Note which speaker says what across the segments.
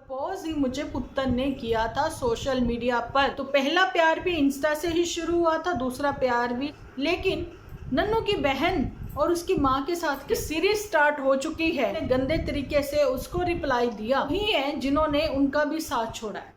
Speaker 1: Propose ही मुझे पुत्तन ने किया था सोशल मीडिया पर। तो पहला प्यार भी इंस्टा से ही शुरू हुआ था, दूसरा प्यार भी। लेकिन नन्नू की बहन और उसकी माँ के साथ की सीरीज स्टार्ट हो चुकी है। गंदे तरीके से उसको रिप्लाई दिया ही है जिन्होंने उनका भी साथ छोड़ा है।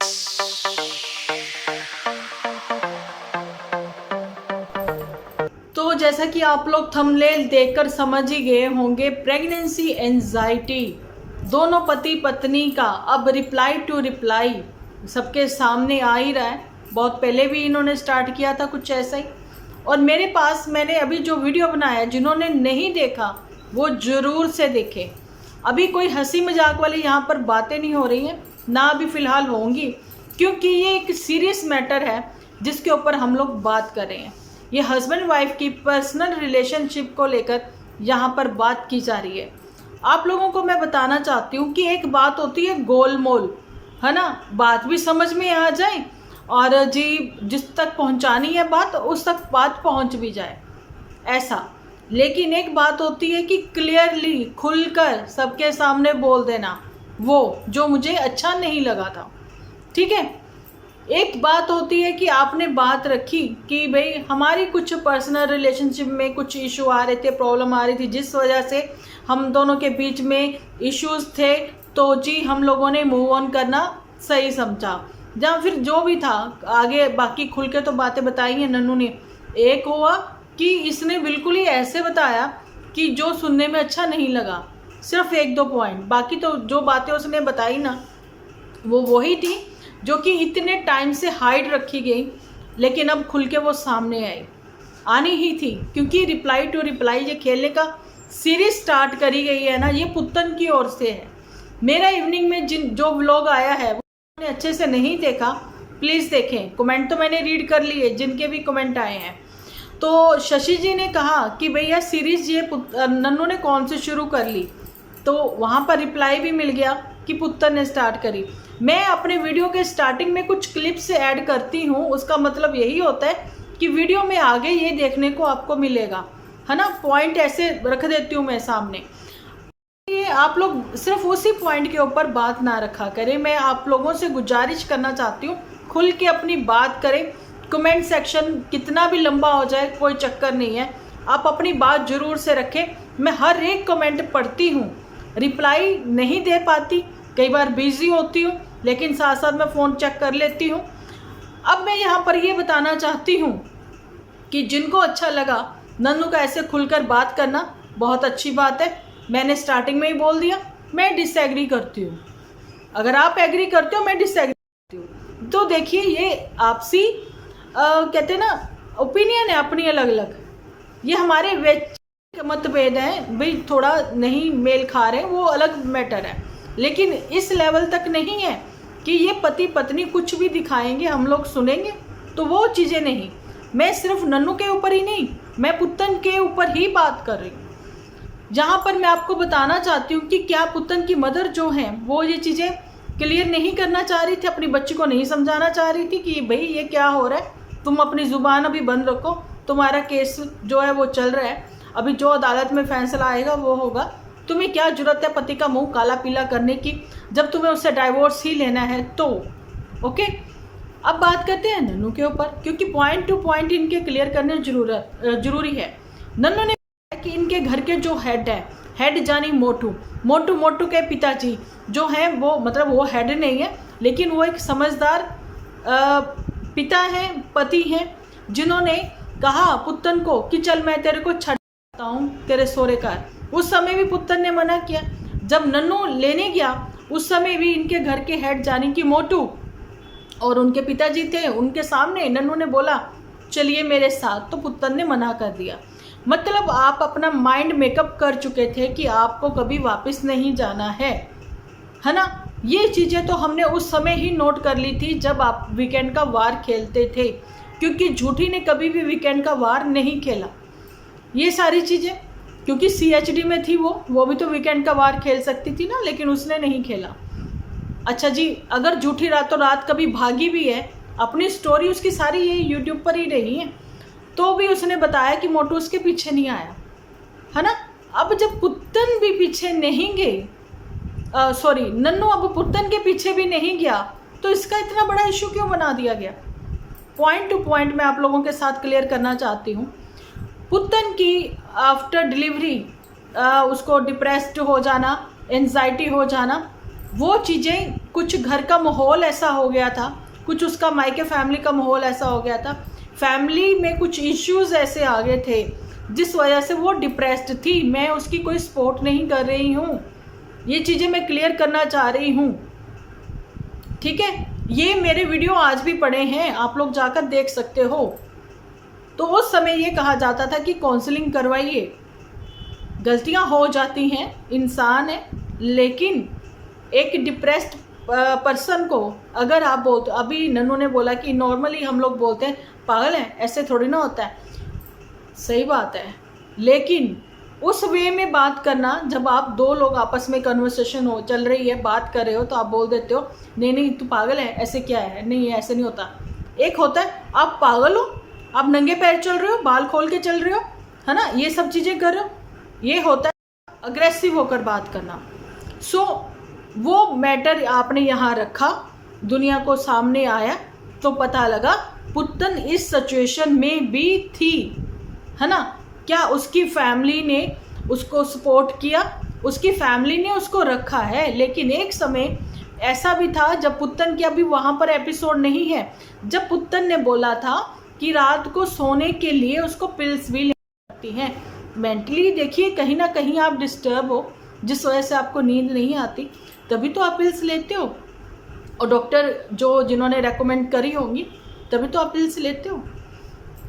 Speaker 1: तो जैसा कि आप लोग थंबनेल देखकर समझ ही गए होंगे, प्रेगनेंसी एंजाइटी दोनों पति पत्नी का अब रिप्लाई टू रिप्लाई सबके सामने आ ही रहा है। बहुत पहले भी इन्होंने स्टार्ट किया था कुछ ऐसा ही। और मेरे पास मैंने अभी जो वीडियो बनाया, जिन्होंने नहीं देखा वो ज़रूर से देखे। अभी कोई हंसी मजाक वाली यहाँ पर बातें नहीं हो रही हैं, ना अभी फ़िलहाल होंगी, क्योंकि ये एक सीरियस मैटर है जिसके ऊपर हम लोग बात कर रहे हैं। ये हस्बैंड वाइफ की पर्सनल रिलेशनशिप को लेकर यहाँ पर बात की जा रही है। आप लोगों को मैं बताना चाहती हूँ कि एक बात होती है गोलमोल, है ना, बात भी समझ में आ जाए और जी जिस तक पहुँचानी है बात उस तक बात पहुँच भी जाए, ऐसा। लेकिन एक बात होती है कि क्लियरली खुलकर सबके सामने बोल देना, वो जो मुझे अच्छा नहीं लगा था, ठीक है। एक बात होती है कि आपने बात रखी कि भाई हमारी कुछ पर्सनल रिलेशनशिप में कुछ इशू आ रहे थे, प्रॉब्लम आ रही थी, जिस वजह से हम दोनों के बीच में इश्यूज थे, तो जी हम लोगों ने मूव ऑन करना सही समझा, या फिर जो भी था। आगे बाकी खुल के तो बातें बताई हैं नन्नू ने। एक हुआ कि इसने बिल्कुल ही ऐसे बताया कि जो सुनने में अच्छा नहीं लगा, सिर्फ एक दो पॉइंट, बाकी तो जो बातें उसने बताई ना वो वही थी जो कि इतने टाइम से हाइड रखी गई, लेकिन अब खुल के वो सामने आई, आनी ही थी। क्योंकि रिप्लाई टू रिप्लाई ये खेलने का सीरीज स्टार्ट करी गई है ना, ये पुत्तन की ओर से है। मेरा इवनिंग में जो व्लॉग आया है वो मैंने अच्छे से नहीं देखा, प्लीज़ देखें। कमेंट तो मैंने रीड कर लिए जिनके भी कमेंट आए हैं। तो शशि जी ने कहा कि भैया सीरीज ये नन्नू ने कौन से शुरू कर ली, तो वहाँ पर रिप्लाई भी मिल गया कि पुत्तन ने स्टार्ट करी। मैं अपने वीडियो के स्टार्टिंग में कुछ क्लिप्स ऐड करती हूँ, उसका मतलब यही होता है कि वीडियो में आगे ये देखने को आपको मिलेगा, है ना। पॉइंट ऐसे रख देती हूँ मैं सामने, ये आप लोग सिर्फ उसी पॉइंट के ऊपर बात ना रखा करें। मैं आप लोगों से गुजारिश करना चाहती हूँ, खुल के अपनी बात करें। कमेंट सेक्शन कितना भी लंबा हो जाए कोई चक्कर नहीं है, आप अपनी बात ज़रूर से रखें। मैं हर एक कमेंट पढ़ती हूँ, रिप्लाई नहीं दे पाती, कई बार बिजी होती हूँ, लेकिन साथ साथ मैं फ़ोन चेक कर लेती हूँ। अब मैं यहाँ पर ये बताना चाहती हूँ कि जिनको अच्छा लगा नन्नू का ऐसे खुलकर बात करना, बहुत अच्छी बात है। मैंने स्टार्टिंग में ही बोल दिया, मैं डिसएग्री करती हूँ। अगर आप एग्री करते हो, मैं डिसएग्री करती हूँ। तो देखिए, ये आपसी कहते हैं ना, ओपिनियन है अपनी अलग अलग। ये हमारे वैचारिक मतभेद हैं, भाई थोड़ा नहीं मेल खा रहे, वो अलग मैटर है। लेकिन इस लेवल तक नहीं है कि ये पति पत्नी कुछ भी दिखाएंगे हम लोग सुनेंगे, तो वो चीज़ें नहीं। मैं सिर्फ नन्नू के ऊपर ही नहीं, मैं पुत्तन के ऊपर ही बात कर रही हूँ। जहाँ पर मैं आपको बताना चाहती हूँ कि क्या पुत्तन की मदर जो हैं वो ये चीज़ें क्लियर नहीं करना चाह रही थी, अपनी बच्ची को नहीं समझाना चाह रही थी कि भाई ये क्या हो रहा है, तुम अपनी ज़ुबान अभी बंद रखो, तुम्हारा केस जो है वो चल रहा है, अभी जो अदालत में फैसला आएगा वो होगा, तुम्हें क्या जरूरत है पति का मुंह काला पीला करने की, जब तुम्हें उससे डाइवोर्स ही लेना है तो। ओके, अब बात करते हैं नन्नू के ऊपर, क्योंकि पॉइंट टू पॉइंट इनके क्लियर करने जरूरी है। नन्नू ने कहा कि इनके घर के जो हेड है, हेड जानी मोटू के पिताजी जो हैं वो, मतलब वो हेड नहीं है, लेकिन वो एक समझदार पिता हैं, पति हैं, जिन्होंने कहा पुत्तन को कि चल मैं तेरे को छड़ाता हूँ तेरे सोरे का। उस समय भी पुत्तन ने मना किया। जब नन्नू लेने गया उस समय भी इनके घर के हेड जानी कि मोटू और उनके पिताजी थे, उनके सामने नन्नू ने बोला चलिए मेरे साथ, तो पुत्तन ने मना कर दिया। मतलब आप अपना माइंड मेकअप कर चुके थे कि आपको कभी वापस नहीं जाना है ना। ये चीज़ें तो हमने उस समय ही नोट कर ली थी जब आप वीकेंड का वार खेलते थे, क्योंकि झूठी ने कभी भी वीकेंड का वार नहीं खेला। ये सारी चीज़ें क्योंकि CHD में थी, वो भी तो वीकेंड का वार खेल सकती थी ना, लेकिन उसने नहीं खेला। अच्छा जी, अगर झूठी रातों रात कभी भागी भी है, अपनी स्टोरी उसकी सारी ये YouTube पर ही रही है, तो भी उसने बताया कि मोटू उसके पीछे नहीं आया, है ना। अब जब पुत्तन भी पीछे नहीं गए सॉरी, नन्नू अब पुत्तन के पीछे भी नहीं गया, तो इसका इतना बड़ा इशू क्यों बना दिया गया? पॉइंट टू पॉइंट मैं आप लोगों के साथ क्लियर करना चाहती हूँ। पुत्तन की आफ्टर डिलीवरी उसको डिप्रेस्ड हो जाना, एंजाइटी हो जाना, वो चीज़ें, कुछ घर का माहौल ऐसा हो गया था, कुछ उसका मायके फैमिली का माहौल ऐसा हो गया था, फैमिली में कुछ इश्यूज ऐसे आ गए थे जिस वजह से वो डिप्रेस्ड थी। मैं उसकी कोई सपोर्ट नहीं कर रही हूँ, ये चीज़ें मैं क्लियर करना चाह रही हूँ, ठीक है। ये मेरे वीडियो आज भी पड़े हैं, आप लोग जाकर देख सकते हो। तो उस समय ये कहा जाता था कि काउंसलिंग करवाइए, गलतियां हो जाती हैं, इंसान है, लेकिन एक डिप्रेस्ड पर्सन को अगर आप बोलते, अभी नन्नू ने बोला कि नॉर्मली हम लोग बोलते हैं पागल है, ऐसे थोड़ी ना होता है, सही बात है, लेकिन उस वे में बात करना, जब आप दो लोग आपस में कन्वर्सेशन हो चल रही है, बात कर रहे हो, तो आप बोल देते हो नहीं नहीं तू पागल है, ऐसे क्या है, नहीं ऐसे नहीं होता। एक होता है आप पागल हो, आप नंगे पैर चल रहे हो, बाल खोल के चल रहे हो, है ना, ये सब चीज़ें कर रहे हो, ये होता है अग्रेसिव होकर बात करना। सो वो मैटर आपने यहाँ रखा, दुनिया को सामने आया, तो पता लगा पुत्तन इस सिचुएशन में भी थी, है ना। क्या उसकी फैमिली ने उसको सपोर्ट किया, उसकी फैमिली ने उसको रखा है, लेकिन एक समय ऐसा भी था जब पुत्तन की, अभी वहाँ पर एपिसोड नहीं है, जब पुत्तन ने बोला था कि रात को सोने के लिए उसको पिल्स भी लेनी पड़ती हैं। मेंटली देखिए, कहीं ना कहीं आप डिस्टर्ब हो, जिस वजह से आपको नींद नहीं आती, तभी तो आप पिल्स लेते हो, और डॉक्टर जिन्होंने रेकमेंड करी होंगी, तभी तो आप पिल्स लेते हो।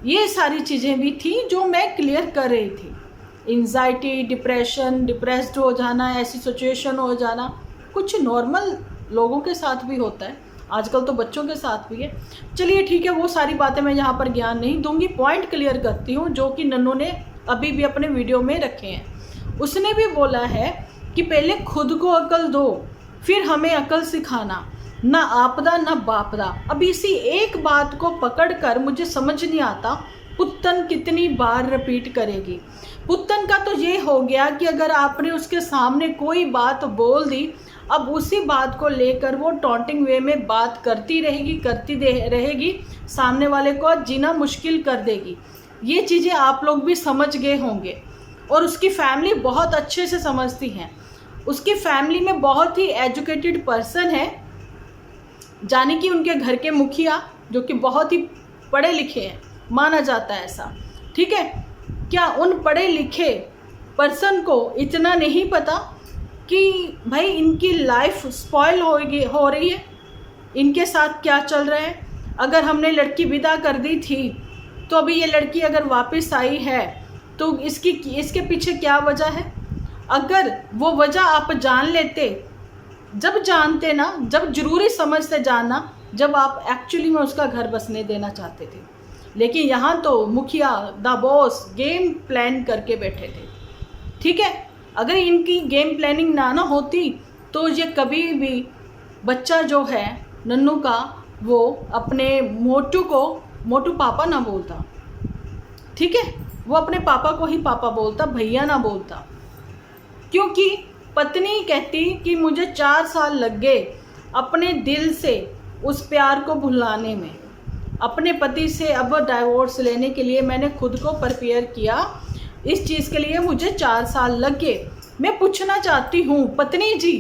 Speaker 1: ये सारी चीज़ें भी थी जो मैं क्लियर कर रही थी। एंजाइटी, डिप्रेशन, डिप्रेस्ड हो जाना, ऐसी सिचुएशन हो जाना कुछ नॉर्मल लोगों के साथ भी होता है, आजकल तो बच्चों के साथ भी है। चलिए ठीक है, वो सारी बातें मैं यहाँ पर ज्ञान नहीं दूंगी, पॉइंट क्लियर करती हूँ जो कि नन्नू ने अभी भी अपने वीडियो में रखे हैं। उसने भी बोला है कि पहले खुद को अकल दो, फिर हमें अकल सिखाना, ना आपदा ना बापदा। अब इसी एक बात को पकड़कर मुझे समझ नहीं आता पुत्तन कितनी बार रिपीट करेगी। पुत्तन का तो ये हो गया कि अगर आपने उसके सामने कोई बात बोल दी, अब उसी बात को लेकर वो टॉन्टिंग वे में बात करती रहेगी, सामने वाले को जीना मुश्किल कर देगी। ये चीज़ें आप लोग भी समझ गए होंगे, और उसकी फैमिली बहुत अच्छे से समझती हैं। उसकी फैमिली में बहुत ही एजुकेटेड पर्सन है, जाने कि उनके घर के मुखिया जो कि बहुत ही पढ़े लिखे हैं, माना जाता है ऐसा, ठीक है। क्या उन पढ़े लिखे पर्सन को इतना नहीं पता कि भाई इनकी लाइफ स्पॉइल हो रही है, इनके साथ क्या चल रहा है? अगर हमने लड़की विदा कर दी थी, तो अभी ये लड़की अगर वापस आई है तो इसके पीछे क्या वजह है? अगर वो वजह आप जान लेते, जब जानते ना, जब जरूरी समझते जानना, जब आप एक्चुअली में उसका घर बसने देना चाहते थे, लेकिन यहाँ तो मुखिया द बॉस गेम प्लान करके बैठे थे, ठीक है। अगर इनकी गेम प्लानिंग ना होती तो ये कभी भी बच्चा जो है नन्नू का, वो अपने मोटू पापा ना बोलता, ठीक है, वो अपने पापा को ही पापा बोलता, भैया ना बोलता, क्योंकि पत्नी कहती कि मुझे 4 साल लग गए अपने दिल से उस प्यार को भुलाने में, अपने पति से अब डाइवोर्स लेने के लिए मैंने खुद को प्रिपेयर किया, इस चीज़ के लिए मुझे 4 साल लग गए। मैं पूछना चाहती हूँ पत्नी जी,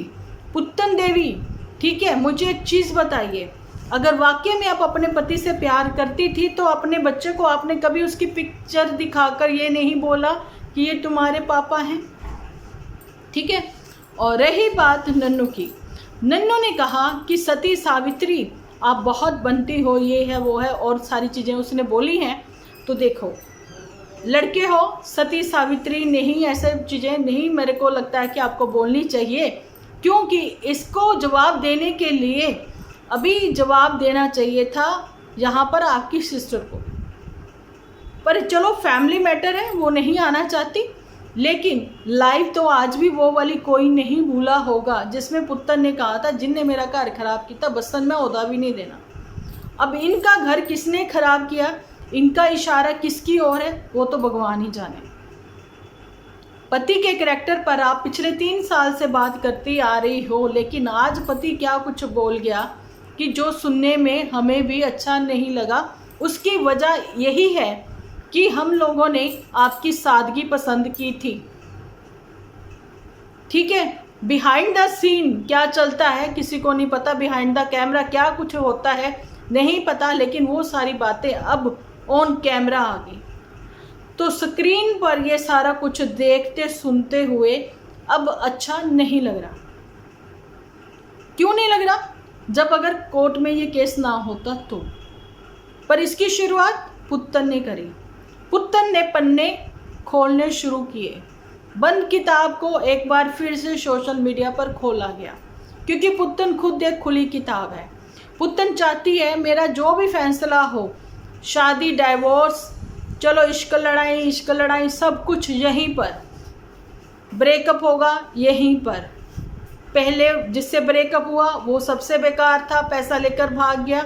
Speaker 1: पुत्तन देवी, ठीक है, मुझे एक चीज़ बताइए, अगर वाकई में आप अपने पति से प्यार करती थी तो अपने बच्चे को आपने कभी उसकी पिक्चर दिखाकर ये नहीं बोला कि ये तुम्हारे पापा हैं, ठीक है। और रही बात नन्नू की, नन्नू ने कहा कि सती सावित्री आप बहुत बनती हो, ये है वो है, और सारी चीज़ें उसने बोली हैं। तो देखो, लड़के हो, सती सावित्री नहीं, ऐसे चीज़ें नहीं मेरे को लगता है कि आपको बोलनी चाहिए, क्योंकि इसको जवाब देने के लिए अभी जवाब देना चाहिए था यहाँ पर आपकी सिस्टर को, पर चलो फैमिली मैटर है, वो नहीं आना चाहती, लेकिन लाइफ तो आज भी वो वाली कोई नहीं भूला होगा जिसमें पुत्तन ने कहा था जिनने मेरा घर खराब किया बसन में ओदा भी नहीं देना। अब इनका घर किसने खराब किया, इनका इशारा किसकी ओर है, वो तो भगवान ही जाने। पति के करैक्टर पर आप पिछले 3 साल से बात करती आ रही हो, लेकिन आज पति क्या कुछ बोल गया कि जो सुनने में हमें भी अच्छा नहीं लगा। उसकी वजह यही है कि हम लोगों ने आपकी सादगी पसंद की थी। ठीक है, बिहाइंड द सीन क्या चलता है किसी को नहीं पता, बिहाइंड द कैमरा क्या कुछ होता है नहीं पता, लेकिन वो सारी बातें अब ऑन कैमरा आ गई। तो स्क्रीन पर ये सारा कुछ देखते सुनते हुए अब अच्छा नहीं लग रहा। क्यों नहीं लग रहा? जब अगर कोर्ट में ये केस ना होता तो। पर इसकी शुरुआत पुत्तन ने करी। पुत्तन ने पन्ने खोलने शुरू किए। बंद किताब को एक बार फिर से सोशल मीडिया पर खोला गया, क्योंकि पुत्तन खुद एक खुली किताब है। पुत्तन चाहती है मेरा जो भी फैसला हो, शादी, डाइवोर्स, चलो इश्क लड़ाई सब कुछ यहीं पर, ब्रेकअप होगा यहीं पर। पहले जिससे ब्रेकअप हुआ वो सबसे बेकार था, पैसा लेकर भाग गया,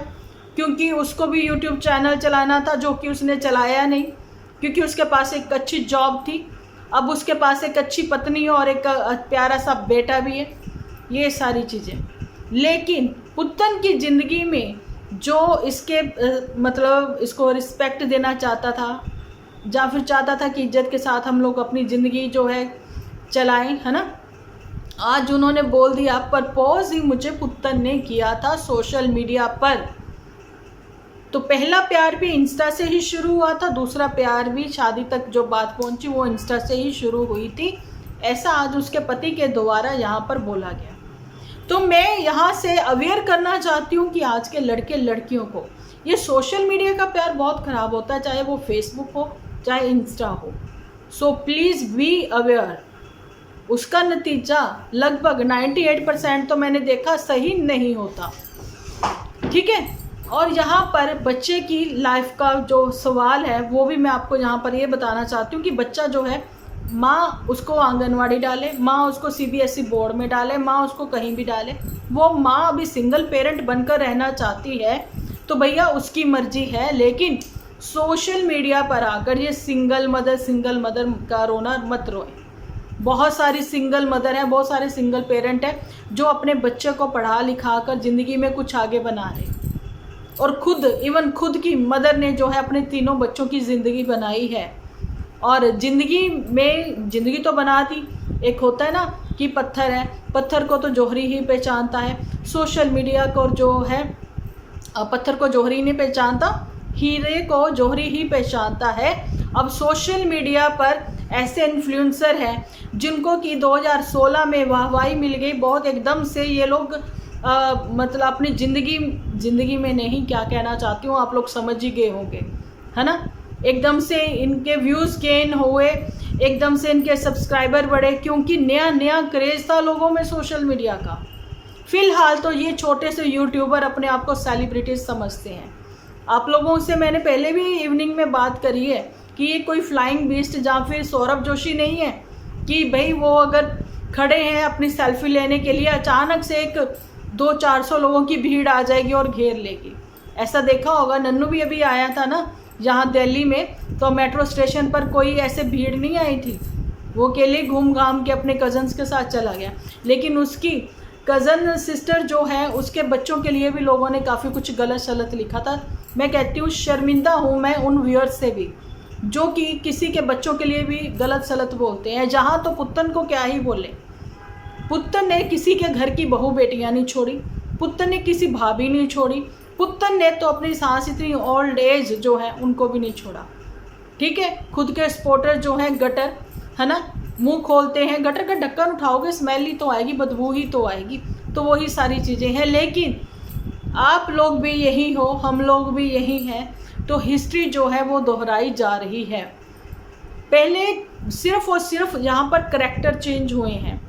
Speaker 1: क्योंकि उसको भी यूट्यूब चैनल चलाना था जो कि उसने चलाया नहीं, क्योंकि उसके पास एक अच्छी जॉब थी। अब उसके पास एक अच्छी पत्नी और एक प्यारा सा बेटा भी है, ये सारी चीज़ें। लेकिन पुत्तन की ज़िंदगी में जो इसके मतलब इसको रिस्पेक्ट देना चाहता था, या फिर चाहता था कि इज्जत के साथ हम लोग अपनी ज़िंदगी जो है चलाएं, है ना, आज उन्होंने बोल दिया। प्रपोज ही मुझे पुत्तन ने किया था सोशल मीडिया पर। तो पहला प्यार भी इंस्टा से ही शुरू हुआ था, दूसरा प्यार भी, शादी तक जो बात पहुंची वो इंस्टा से ही शुरू हुई थी, ऐसा आज उसके पति के द्वारा यहाँ पर बोला गया। तो मैं यहाँ से अवेयर करना चाहती हूँ कि आज के लड़के लड़कियों को ये सोशल मीडिया का प्यार बहुत ख़राब होता है, चाहे वो फेसबुक हो चाहे इंस्टा हो। So please be aware. उसका नतीजा लगभग 98% तो मैंने देखा सही नहीं होता। ठीक है, और यहाँ पर बच्चे की लाइफ का जो सवाल है वो भी मैं आपको यहाँ पर ये बताना चाहती हूँ कि बच्चा जो है, माँ उसको आंगनवाड़ी डाले, माँ उसको CBSE बोर्ड में डाले, माँ उसको कहीं भी डाले, वो माँ अभी सिंगल पेरेंट बनकर रहना चाहती है तो भैया उसकी मर्जी है। लेकिन सोशल मीडिया पर आकर ये सिंगल मदर का रोना मत रोए। बहुत सारी सिंगल मदर हैं, बहुत सारे सिंगल पेरेंट हैं जो अपने बच्चे को पढ़ा लिखा कर ज़िंदगी में कुछ आगे बना रहे, और खुद की मदर ने जो है अपने 3 बच्चों की ज़िंदगी बनाई है। और ज़िंदगी तो बना दी। एक होता है ना कि पत्थर है, पत्थर को तो जौहरी ही पहचानता है। सोशल मीडिया को जो है पत्थर को जौहरी नहीं पहचानता, हीरे को जौहरी ही पहचानता है। अब सोशल मीडिया पर ऐसे इन्फ्लुएंसर हैं जिनको कि 2016 में वाहवाही मिल गई बहुत एकदम से। ये लोग मतलब अपनी ज़िंदगी में नहीं, क्या कहना चाहती हूँ आप लोग समझ ही गए होंगे, है ना। एकदम से इनके व्यूज़ गेन हुए, एकदम से इनके सब्सक्राइबर बढ़े, क्योंकि नया क्रेज़ था लोगों में सोशल मीडिया का। फ़िलहाल तो ये छोटे से यूट्यूबर अपने आप को सेलिब्रिटीज समझते हैं। आप लोगों से मैंने पहले भी इवनिंग में बात करी है कि ये कोई फ्लाइंग बीस्ट या फिर सौरभ जोशी नहीं है कि भाई वो अगर खड़े हैं अपनी सेल्फी लेने के लिए, अचानक से एक 200-400 लोगों की भीड़ आ जाएगी और घेर लेगी। ऐसा देखा होगा, नन्नू भी अभी आया था ना यहाँ दिल्ली में, तो मेट्रो स्टेशन पर कोई ऐसे भीड़ नहीं आई थी, वो अकेले घूम घाम के अपने कज़न्स के साथ चला गया। लेकिन उसकी कज़न सिस्टर जो है उसके बच्चों के लिए भी लोगों ने काफ़ी कुछ गलत सलत लिखा था। मैं कहती हूँ शर्मिंदा हूँ मैं उन व्यूअर्स से भी जो कि किसी के बच्चों के लिए भी गलत सलत बोलते हैं। जहाँ तो पुत्तन को क्या ही बोले, पुत्तन ने किसी के घर की बहू बेटियाँ नहीं छोड़ी, पुत्तन ने किसी भाभी नहीं छोड़ी, पुत्तन ने तो अपनी सांस इतनी ओल्ड एज जो है उनको भी नहीं छोड़ा। ठीक है, खुद के सपोर्टर जो हैं गटर, है ना, मुंह खोलते हैं, गटर का ढक्कन उठाओगे स्मेल ही तो आएगी, बदबू ही तो आएगी, तो वही सारी चीज़ें हैं। लेकिन आप लोग भी यही हो, हम लोग भी यही हैं, तो हिस्ट्री जो है वो दोहराई जा रही है। पहले सिर्फ और सिर्फ यहाँ पर करैक्टर चेंज हुए हैं।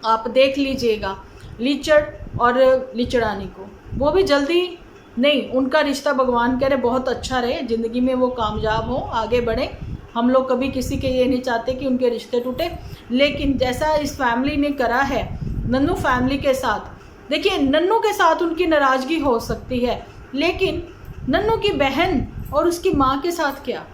Speaker 1: आप देख लीजिएगा लीचड़ और लीचड़ानी को, वो भी जल्दी नहीं, उनका रिश्ता भगवान करे बहुत अच्छा रहे, ज़िंदगी में वो कामयाब हो, आगे बढ़े। हम लोग कभी किसी के ये नहीं चाहते कि उनके रिश्ते टूटे, लेकिन जैसा इस फैमिली ने करा है नन्नू फैमिली के साथ, देखिए नन्नू के साथ उनकी नाराज़गी हो सकती है, लेकिन नन्नू की बहन और उसकी माँ के साथ क्या,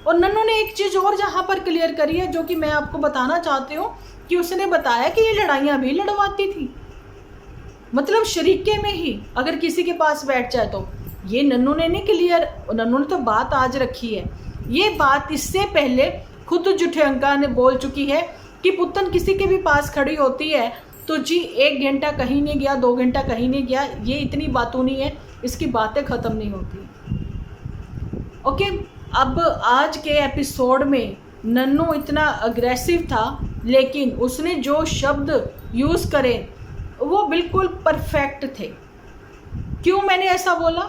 Speaker 1: और नन्नू ने एक चीज़ और जहाँ पर क्लियर करी है, जो कि मैं आपको बताना चाहती हूँ, कि उसने बताया कि ये लड़ाइयाँ भी लड़वाती थी, मतलब शरीके में ही अगर किसी के पास बैठ जाए तो। ये नन्नू ने नहीं क्लियर, नन्नू ने तो बात आज रखी है। ये बात इससे पहले खुद जुठियंका ने बोल चुकी है कि पुतन किसी के भी पास खड़ी होती है तो जी 1 घंटा कहीं नहीं गया, 2 घंटा कहीं नहीं गया, ये इतनी बातूनी है, इसकी बातें ख़त्म नहीं होती। ओके, अब आज के एपिसोड में नन्नू इतना अग्रेसिव था, लेकिन उसने जो शब्द यूज़ करे वो बिल्कुल परफेक्ट थे। क्यों मैंने ऐसा बोला?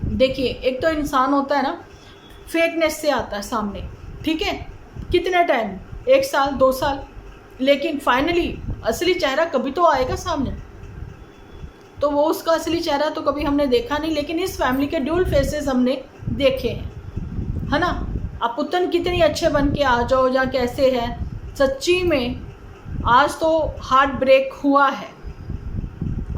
Speaker 1: देखिए, एक तो इंसान होता है ना, फेकनेस से आता है सामने, ठीक है, कितना टाइम, 1 साल 2 साल, लेकिन फाइनली असली चेहरा कभी तो आएगा सामने। तो वो उसका असली चेहरा तो कभी हमने देखा नहीं, लेकिन इस फैमिली के ड्यूल फेसेस हमने देखे हैं, है ना। अब पुतन कितनी अच्छे बन के आ जाओ या कैसे है, सच्ची में आज तो हार्ट ब्रेक हुआ है,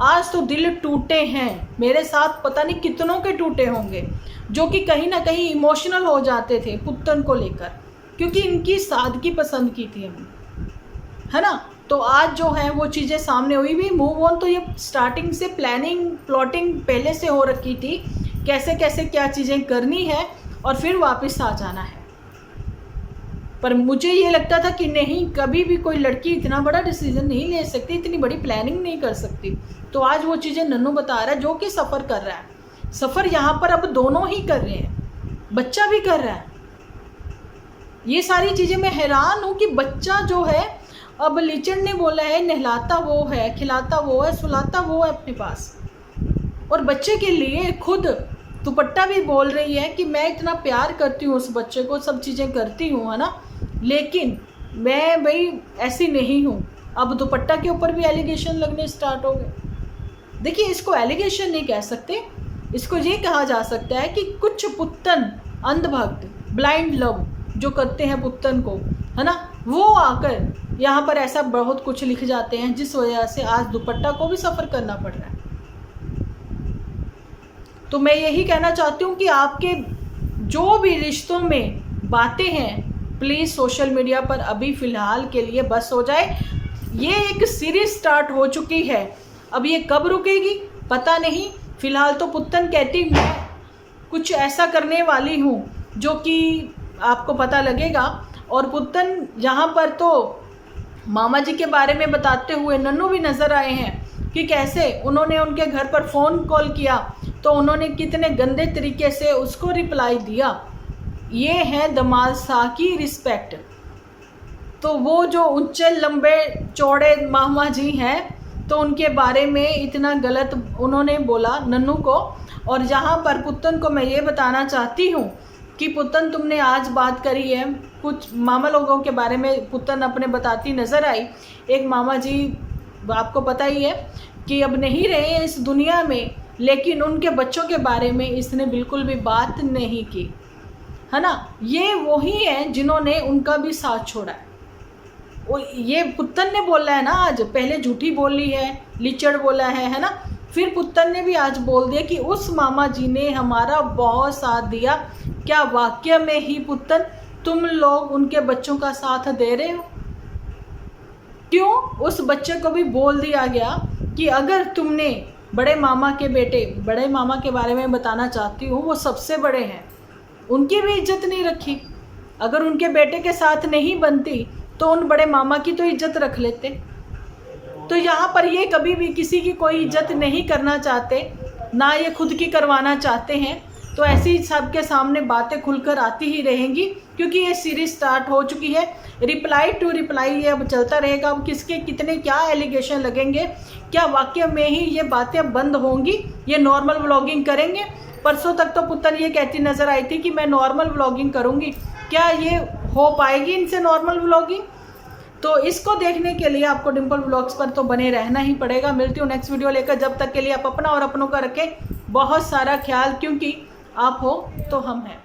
Speaker 1: आज तो दिल टूटे हैं। मेरे साथ पता नहीं कितनों के टूटे होंगे, जो कि कहीं ना कहीं इमोशनल हो जाते थे पुतन को लेकर, क्योंकि इनकी सादगी पसंद की थी हमने, है ना। तो आज जो है वो चीज़ें सामने हुई भी, मूव ऑन तो ये स्टार्टिंग से प्लानिंग प्लॉटिंग पहले से हो रखी थी, कैसे कैसे क्या चीज़ें करनी है और फिर वापस आ जाना है। पर मुझे ये लगता था कि नहीं, कभी भी कोई लड़की इतना बड़ा डिसीजन नहीं ले सकती, इतनी बड़ी प्लानिंग नहीं कर सकती। तो आज वो चीज़ें नन्नू बता रहा है, जो कि सफ़र कर रहा है। सफ़र यहाँ पर अब दोनों ही कर रहे हैं, बच्चा भी कर रहा है। ये सारी चीज़ें मैं हैरान हूँ कि बच्चा जो है, अब लिचन ने बोला है नहलाता वो है, खिलाता वो है, सुलाता वो है अपने पास, और बच्चे के लिए खुद दुपट्टा भी बोल रही है कि मैं इतना प्यार करती हूँ उस बच्चे को, सब चीज़ें करती हूँ, है ना, लेकिन मैं भाई ऐसी नहीं हूँ। अब दुपट्टा के ऊपर भी एलिगेशन लगने स्टार्ट हो गए। देखिए, इसको एलिगेशन नहीं कह सकते, इसको ये कहा जा सकता है कि कुछ पुत्तन अंधभक्त, ब्लाइंड लव जो करते हैं पुत्तन को, है ना, वो आकर यहाँ पर ऐसा बहुत कुछ लिख जाते हैं, जिस वजह से आज दुपट्टा को भी सफ़र करना पड़ रहा है। तो मैं यही कहना चाहती हूँ कि आपके जो भी रिश्तों में बातें हैं, प्लीज़ सोशल मीडिया पर अभी फ़िलहाल के लिए बस हो जाए। ये एक सीरीज स्टार्ट हो चुकी है, अब ये कब रुकेगी पता नहीं। फ़िलहाल तो पुत्तन कहती मैं कुछ ऐसा करने वाली हूँ जो कि आपको पता लगेगा, और पुत्तन यहाँ पर तो मामा जी के बारे में बताते हुए नन्नू भी नज़र आए हैं कि कैसे उन्होंने उनके घर पर फ़ोन कॉल किया तो उन्होंने कितने गंदे तरीके से उसको रिप्लाई दिया। ये है दमाद शाह की रिस्पेक्ट। तो वो जो ऊंचे लंबे चौड़े मामा जी हैं, तो उनके बारे में इतना गलत उन्होंने बोला नन्नू को। और यहाँ पर पुत्तन को मैं ये बताना चाहती हूँ कि पुत्तन, तुमने आज बात करी है कुछ मामा लोगों के बारे में, पुत्तन अपने बताती नज़र आई। एक मामा जी आपको पता ही है कि अब नहीं रहे हैं इस दुनिया में, लेकिन उनके बच्चों के बारे में इसने बिल्कुल भी बात नहीं की, है ना। ये वही हैं जिन्होंने उनका भी साथ छोड़ा है। ये पुत्तन ने बोला है ना, आज पहले झूठी बोली है, लिचड़ बोला है ना, फिर पुत्तन ने भी आज बोल दिया कि उस मामा जी ने हमारा बहुत साथ दिया। क्या वाकई में ही पुत्तन तुम लोग उनके बच्चों का साथ दे रहे हो? क्यों उस बच्चे को भी बोल दिया गया कि अगर तुमने बड़े मामा के बेटे, बड़े मामा के बारे में बताना चाहती हूँ, वो सबसे बड़े हैं, उनकी भी इज्जत नहीं रखी। अगर उनके बेटे के साथ नहीं बनती तो उन बड़े मामा की तो इज्जत रख लेते। तो यहाँ पर ये कभी भी किसी की कोई इज्जत नहीं करना चाहते, ना ये खुद की करवाना चाहते हैं। तो ऐसी सबके सामने बातें खुलकर आती ही रहेंगी, क्योंकि ये सीरीज स्टार्ट हो चुकी है। रिप्लाई टू रिप्लाई ये अब चलता रहेगा। अब किसके कितने क्या एलिगेशन लगेंगे, क्या वाकई में ही ये बातें बंद होंगी, ये नॉर्मल व्लॉगिंग करेंगे। परसों तक तो पुत्तन ये कहती नज़र आई थी कि मैं नॉर्मल व्लॉगिंग करूँगी, क्या ये हो पाएगी इनसे नॉर्मल व्लॉगिंग? तो इसको देखने के लिए आपको डिम्पल व्लॉग्स पर तो बने रहना ही पड़ेगा। मिलती हूँ नेक्स्ट वीडियो लेकर, जब तक के लिए आप अपना और अपनों का रखें बहुत सारा ख्याल, क्योंकि आप हो तो हम हैं।